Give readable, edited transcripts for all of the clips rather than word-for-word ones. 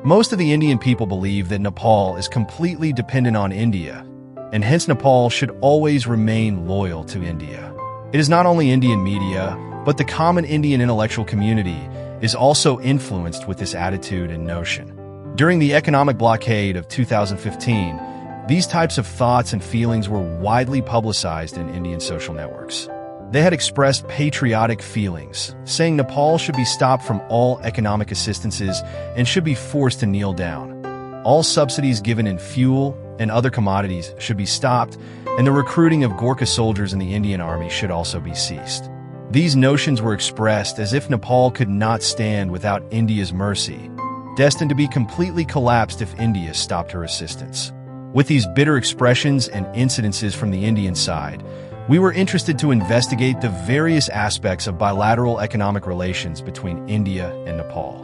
Most of the Indian people believe that Nepal is completely dependent on India, and hence Nepal should always remain loyal to India. It is not only Indian media, but the common Indian intellectual community is also influenced with this attitude and notion. During the economic blockade of 2015, these types of thoughts and feelings were widely publicized in Indian social networks. They had expressed patriotic feelings, saying Nepal should be stopped from all economic assistances and should be forced to kneel down. All subsidies given in fuel and other commodities should be stopped, and the recruiting of Gorkha soldiers in the Indian army should also be ceased. These notions were expressed as if Nepal could not stand without India's mercy, destined to be completely collapsed if India stopped her assistance. With these bitter expressions and incidences from the Indian side, we were interested to investigate the various aspects of bilateral economic relations between India and Nepal.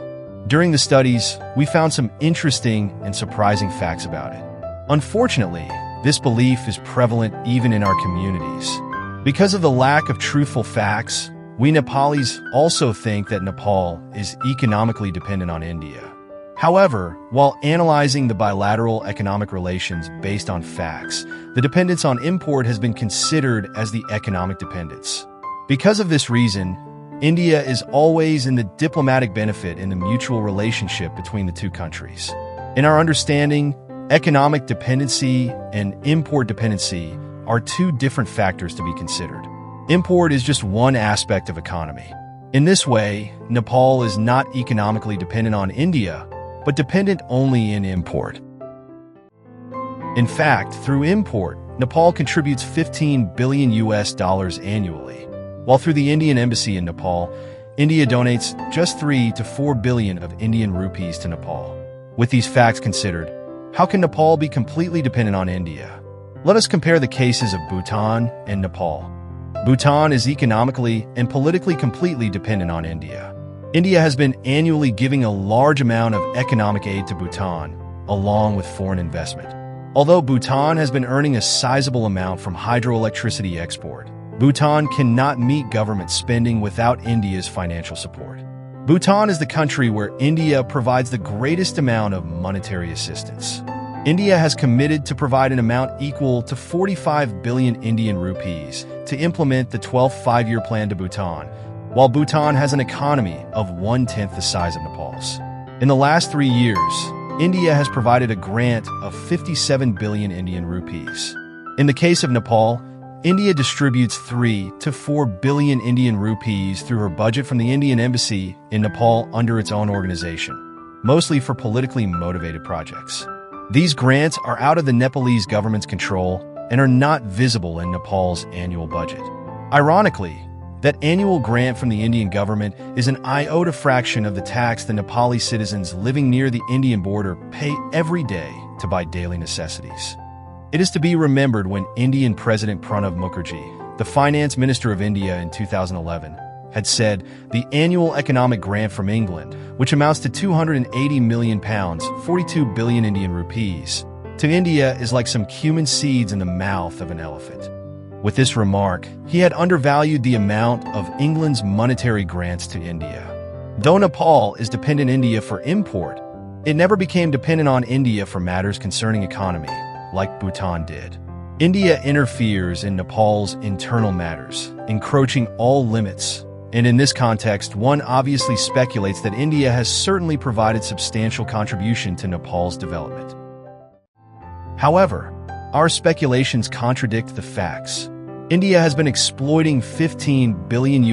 During the studies, we found some interesting and surprising facts about it. Unfortunately, this belief is prevalent even in our communities. Because of the lack of truthful facts, we Nepalis also think that Nepal is economically dependent on India. However, while analyzing the bilateral economic relations based on facts, the dependence on import has been considered as the economic dependence. Because of this reason, India is always in the diplomatic benefit in the mutual relationship between the two countries. In our understanding, economic dependency and import dependency are two different factors to be considered. Import is just one aspect of economy. In this way, Nepal is not economically dependent on India, but dependent only in import. In fact, through import, Nepal contributes $15 billion annually, while through the Indian embassy in Nepal, India donates just 3 to 4 billion of Indian rupees to Nepal. With these facts considered, how can Nepal be completely dependent on India? Let us compare the cases of Bhutan and Nepal. Bhutan is economically and politically completely dependent on India. India has been annually giving a large amount of economic aid to Bhutan, along with foreign investment. Although Bhutan has been earning a sizable amount from hydroelectricity export, Bhutan cannot meet government spending without India's financial support. Bhutan is the country where India provides the greatest amount of monetary assistance. India has committed to provide an amount equal to 45 billion Indian rupees to implement the 12th five-year plan to Bhutan, while Bhutan has an economy of 1/10 the size of Nepal's. In the last 3 years, India has provided a grant of 57 billion Indian rupees. In the case of Nepal, India distributes 3 to 4 billion Indian rupees through her budget from the Indian embassy in Nepal under its own organization, mostly for politically motivated projects. These grants are out of the Nepalese government's control and are not visible in Nepal's annual budget. Ironically, that annual grant from the Indian government is an iota fraction of the tax the Nepali citizens living near the Indian border pay every day to buy daily necessities. It is to be remembered when Indian President Pranab Mukherjee, the finance minister of India in 2011, had said the annual economic grant from England, which amounts to £280 million, 42 billion Indian rupees, to India is like some cumin seeds in the mouth of an elephant. With this remark, he had undervalued the amount of England's monetary grants to India. Though Nepal is dependent on India for import, it never became dependent on India for matters concerning economy, like Bhutan did. India interferes in Nepal's internal matters, encroaching all limits, and in this context, one obviously speculates that India has certainly provided substantial contribution to Nepal's development. However, our speculations contradict the facts. India has been exploiting $15 billion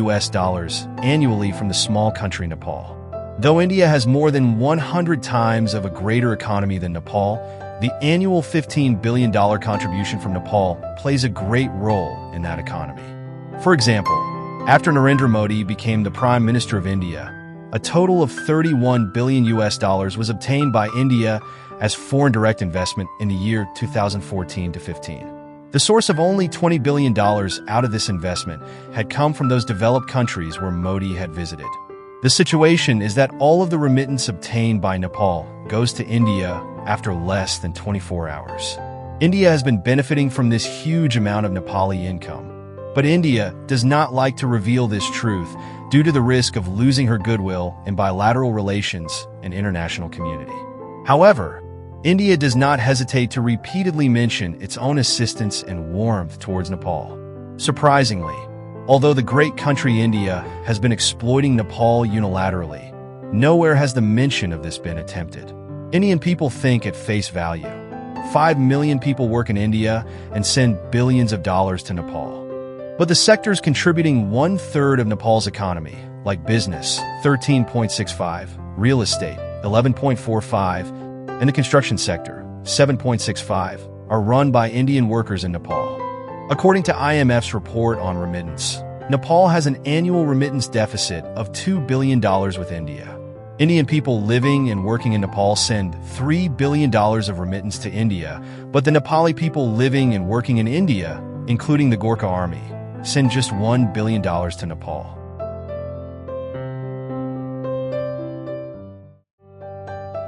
annually from the small country Nepal. Though India has more than 100 times of a greater economy than Nepal, the annual $15 billion contribution from Nepal plays a great role in that economy. For example, after Narendra Modi became the Prime Minister of India, a total of $31 billion was obtained by India as foreign direct investment in the year 2014 to 15. The source of only $20 billion out of this investment had come from those developed countries where Modi had visited. The situation is that all of the remittance obtained by Nepal goes to India after less than 24 hours. India has been benefiting from this huge amount of Nepali income, but India does not like to reveal this truth due to the risk of losing her goodwill in bilateral relations and international community. However, India does not hesitate to repeatedly mention its own assistance and warmth towards Nepal. Surprisingly, although the great country India has been exploiting Nepal unilaterally, nowhere has the mention of this been attempted. Indian people think at face value. 5 million people work in India and send billions of dollars to Nepal. But the sectors contributing 1/3 of Nepal's economy, like business, 13.65, real estate, 11.45, and the construction sector, 7.65, are run by Indian workers in Nepal. According to IMF's report on remittance, Nepal has an annual remittance deficit of $2 billion with India. Indian people living and working in Nepal send $3 billion of remittance to India, but the Nepali people living and working in India, including the Gorkha army, send just $1 billion to Nepal.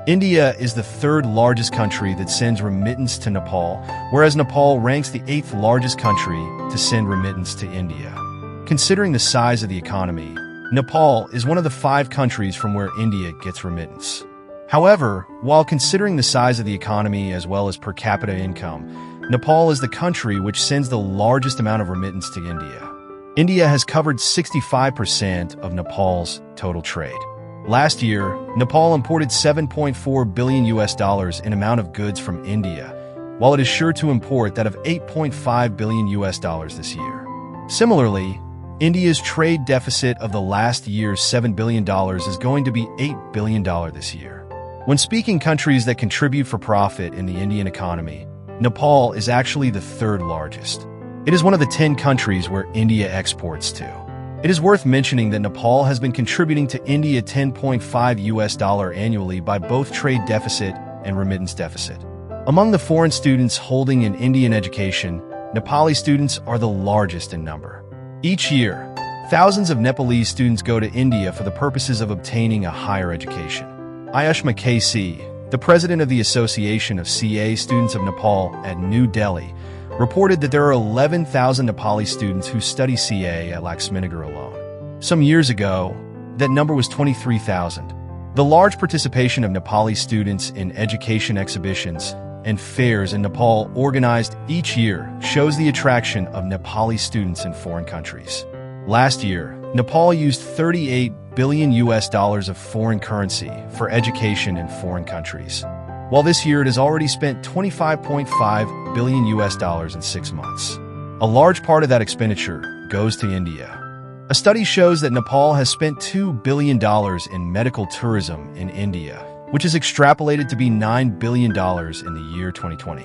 India is the third largest country that sends remittance to Nepal, whereas Nepal ranks the 8th largest country to send remittance to India. Considering the size of the economy, Nepal is one of the 5 countries from where India gets remittance. However, while considering the size of the economy as well as per capita income, Nepal is the country which sends the largest amount of remittance to India. India has covered 65% of Nepal's total trade. Last year, Nepal imported $7.4 billion in amount of goods from India, while it is sure to import that of $8.5 billion this year. Similarly, India's trade deficit of the last year's $7 billion is going to be $8 billion this year. When speaking countries that contribute for profit in the Indian economy, Nepal is actually the 3rd largest. It is one of the 10 countries where India exports to. It is worth mentioning that Nepal has been contributing to India $10.5 annually by both trade deficit and remittance deficit. Among the foreign students holding an Indian education, Nepali students are the largest in number. Each year, thousands of Nepalese students go to India for the purposes of obtaining a higher education. Ayushma KC, the president of the Association of CA Students of Nepal at New Delhi, reported that there are 11,000 Nepali students who study CA at Laxminagar alone. Some years ago, that number was 23,000. The large participation of Nepali students in education exhibitions and fairs in Nepal organized each year shows the attraction of Nepali students in foreign countries. Last year, Nepal used $38 billion of foreign currency for education in foreign countries, while this year it has already spent $25.5 billion in 6 months. A large part of that expenditure goes to India. A study shows that Nepal has spent $2 billion in medical tourism in India, which is extrapolated to be $9 billion in the year 2020.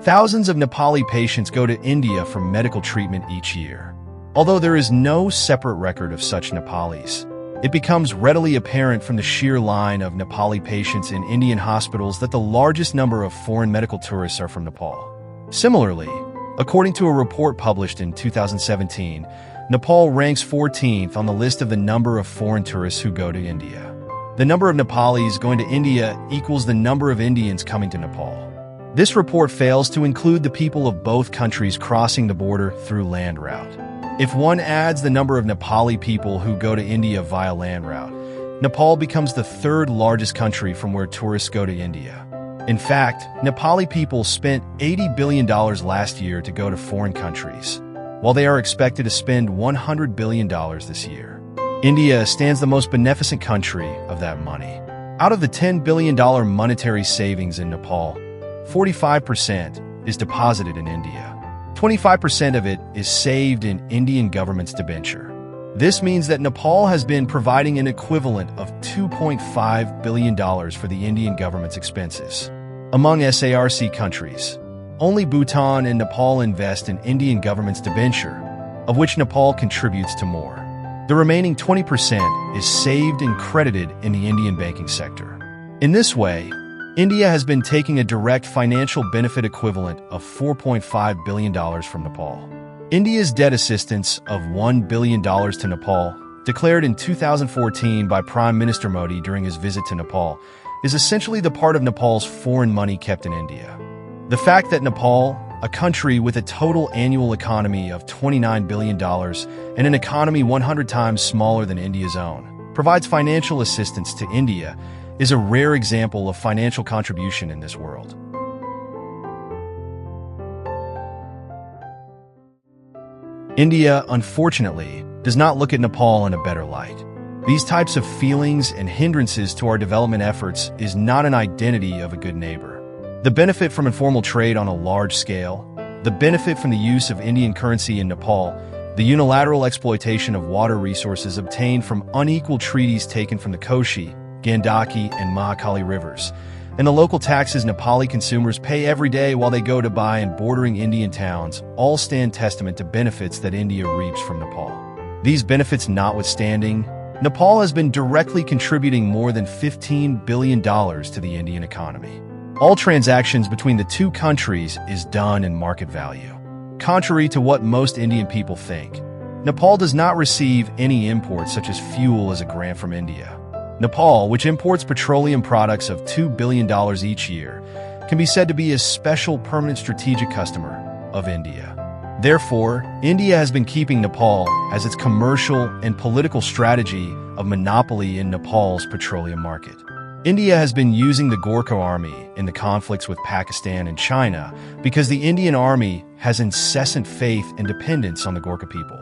Thousands of Nepali patients go to India for medical treatment each year. Although there is no separate record of such Nepalis, it becomes readily apparent from the sheer line of Nepali patients in Indian hospitals that the largest number of foreign medical tourists are from Nepal. Similarly, according to a report published in 2017, Nepal ranks 14th on the list of the number of foreign tourists who go to India. The number of Nepalis going to India equals the number of Indians coming to Nepal. This report fails to include the people of both countries crossing the border through land route. If one adds the number of Nepali people who go to India via land route, Nepal becomes the 3rd largest country from where tourists go to India. In fact, Nepali people spent $80 billion last year to go to foreign countries, while they are expected to spend $100 billion this year. India stands the most beneficent country of that money. Out of the $10 billion monetary savings in Nepal, 45% is deposited in India. 25% of it is saved in Indian government's debenture. This means that Nepal has been providing an equivalent of $2.5 billion for the Indian government's expenses. Among SARC countries, only Bhutan and Nepal invest in Indian government's debenture, of which Nepal contributes to more. The remaining 20% is saved and credited in the Indian banking sector. In this way, India has been taking a direct financial benefit equivalent of $4.5 billion from Nepal. India's debt assistance of $1 billion to Nepal, declared in 2014 by Prime Minister Modi during his visit to Nepal, is essentially the part of Nepal's foreign money kept in India. The fact that Nepal, a country with a total annual economy of $29 billion and an economy 100 times smaller than India's own, provides financial assistance to India is a rare example of financial contribution in this world. India, unfortunately, does not look at Nepal in a better light. These types of feelings and hindrances to our development efforts is not an identity of a good neighbor. The benefit from informal trade on a large scale, the benefit from the use of Indian currency in Nepal, the unilateral exploitation of water resources obtained from unequal treaties taken from the Koshi, Gandaki, and Mahakali rivers, and the local taxes Nepali consumers pay every day while they go to buy in bordering Indian towns all stand testament to benefits that India reaps from Nepal. These benefits notwithstanding, Nepal has been directly contributing more than $15 billion to the Indian economy. All transactions between the two countries is done in market value. Contrary to what most Indian people think, Nepal does not receive any imports such as fuel as a grant from India. Nepal, which imports petroleum products of $2 billion each year, can be said to be a special permanent strategic customer of India. Therefore, India has been keeping Nepal as its commercial and political strategy of monopoly in Nepal's petroleum market. India has been using the Gorkha army in the conflicts with Pakistan and China because the Indian army has incessant faith and dependence on the Gorkha people.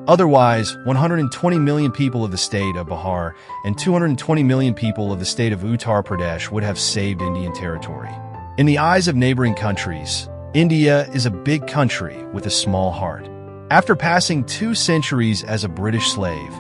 Otherwise, 120 million people of the state of Bihar and 220 million people of the state of Uttar Pradesh would have saved Indian territory. In the eyes of neighboring countries, India is a big country with a small heart. After passing 2 centuries as a British slave,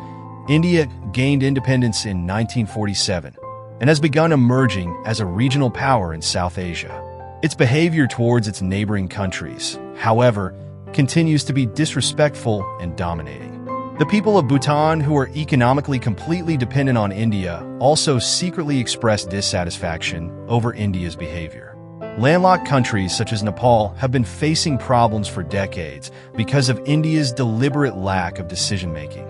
India gained independence in 1947 and has begun emerging as a regional power in South Asia. Its behavior towards its neighboring countries, however, continues to be disrespectful and dominating. The people of Bhutan, who are economically completely dependent on India, also secretly express dissatisfaction over India's behavior. Landlocked countries such as Nepal have been facing problems for decades because of India's deliberate lack of decision-making,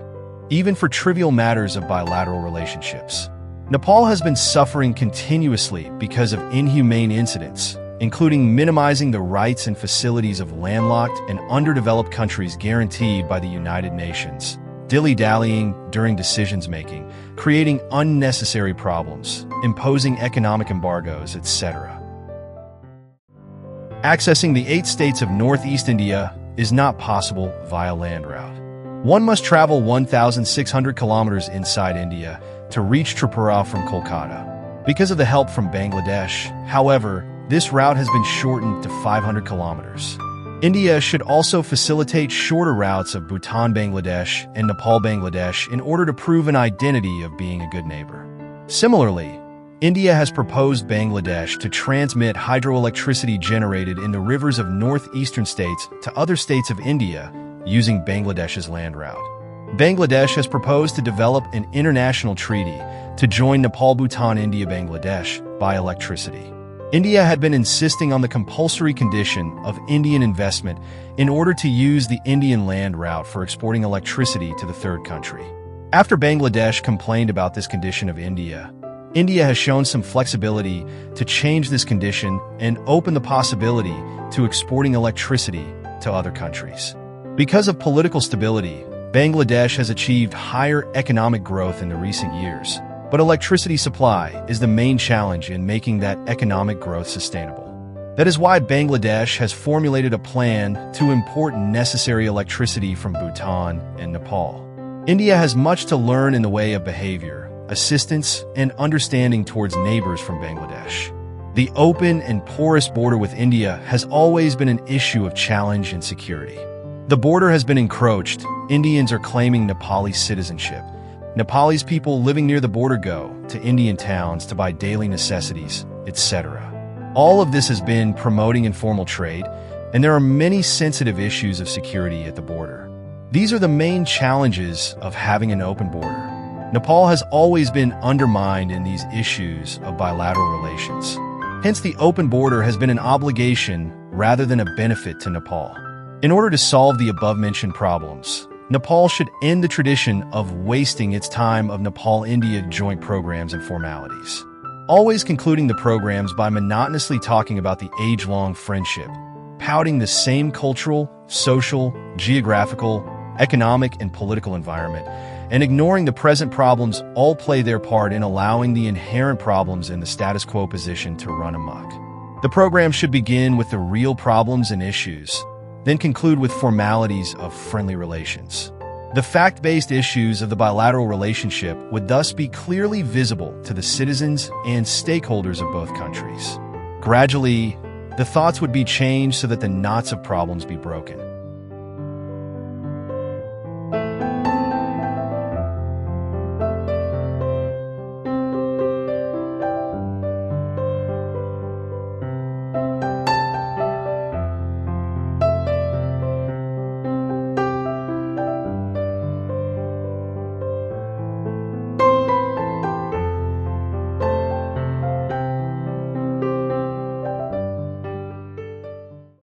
even for trivial matters of bilateral relationships. Nepal has been suffering continuously because of inhumane incidents, including minimizing the rights and facilities of landlocked and underdeveloped countries guaranteed by the United Nations, dilly-dallying during decisions-making, creating unnecessary problems, imposing economic embargoes, etc. Accessing the 8 states of northeast India is not possible via land route. One must travel 1,600 kilometers inside India to reach Tripura from Kolkata. Because of the help from Bangladesh, however, this route has been shortened to 500 kilometers. India should also facilitate shorter routes of Bhutan, Bangladesh, and Nepal, Bangladesh in order to prove an identity of being a good neighbor. Similarly, India has proposed Bangladesh to transmit hydroelectricity generated in the rivers of northeastern states to other states of India using Bangladesh's land route. Bangladesh has proposed to develop an international treaty to join Nepal, Bhutan, India, Bangladesh by electricity. India had been insisting on the compulsory condition of Indian investment in order to use the Indian land route for exporting electricity to the third country. After Bangladesh complained about this condition of India, India has shown some flexibility to change this condition and open the possibility to exporting electricity to other countries. Because of political stability, Bangladesh has achieved higher economic growth in the recent years, but electricity supply is the main challenge in making that economic growth sustainable. That is why Bangladesh has formulated a plan to import necessary electricity from Bhutan and Nepal. India has much to learn in the way of behavior, assistance, and understanding towards neighbors from Bangladesh. The open and porous border with India has always been an issue of challenge and security. The border has been encroached. Indians are claiming Nepali citizenship. Nepalese people living near the border go to Indian towns to buy daily necessities, etc. All of this has been promoting informal trade, and there are many sensitive issues of security at the border. These are the main challenges of having an open border. Nepal has always been undermined in these issues of bilateral relations. Hence, the open border has been an obligation rather than a benefit to Nepal. In order to solve the above-mentioned problems, Nepal should end the tradition of wasting its time of Nepal-India joint programs and formalities, always concluding the programs by monotonously talking about the age-long friendship, pouting the same cultural, social, geographical, economic, and political environment, and ignoring the present problems all play their part in allowing the inherent problems in the status quo position to run amok. The program should begin with the real problems and issues, then conclude with formalities of friendly relations. The fact-based issues of the bilateral relationship would thus be clearly visible to the citizens and stakeholders of both countries. Gradually, the thoughts would be changed so that the knots of problems be broken.